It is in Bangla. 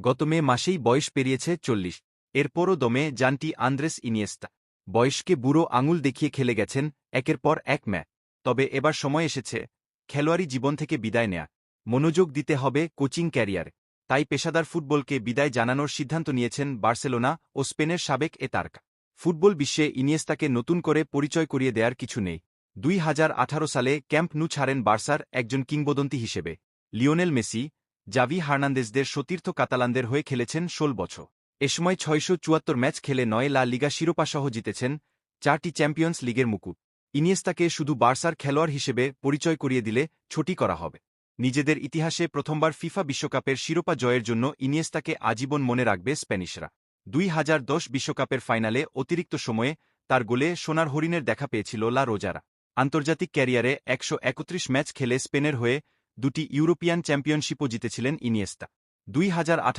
গত মে মাসেই বয়স পেরিয়েছে 40। এরপরও দমে যানটি আন্দ্রেস ইনিয়েস্তা। বয়সকে বুড়ো আঙুল দেখিয়ে খেলে গেছেন একের পর এক ম্যাচ। তবে এবার সময় এসেছে খেলোয়াড়ি জীবন থেকে বিদায় নেয়া। মনোযোগ দিতে হবে কোচিং ক্যারিয়ারে। তাই পেশাদার ফুটবলকে বিদায় জানানোর সিদ্ধান্ত নিয়েছেন বার্সেলোনা ও স্পেনের সাবেক এ তারকা। ফুটবল বিশ্বে ইনিয়েস্তাকে নতুন করে পরিচয় করিয়ে দেওয়ার কিছু নেই। 2018 সালে ক্যাম্প নু ছাড়েন বার্সার একজন কিংবদন্তি হিসেবে। লিওনেল মেসি, জাভি হার্নান্দেজদের সতীর্থ কাতালানদের হয়ে খেলেছেন 16 বছর। এ সময় 674 ম্যাচ খেলে 9 লা লিগা শিরোপাসহ জিতেছেন 4টি চ্যাম্পিয়ন্স লিগের মুকুট। ইনিয়েস্তাকে শুধু বার্সার খেলোয়াড় হিসেবে পরিচয় করিয়ে দিলে ছুটি করা হবে। নিজেদের ইতিহাসে প্রথমবার ফিফা বিশ্বকাপের শিরোপা জয়ের জন্য ইনিয়েস্তাকে আজীবন মনে রাখবে স্প্যানিশরা। 2010 বিশ্বকাপের ফাইনালে অতিরিক্ত সময়ে তার গোলে সোনার হরিণের দেখা পেয়েছিল লা রোজারা। আন্তর্জাতিক ক্যারিয়ারে 131 ম্যাচ খেলে স্পেনের হয়ে 2টি ইউরোপিয়ান চ্যাম্পিয়নশিপও জিতেছিলেন ইনিয়েস্তা। 2018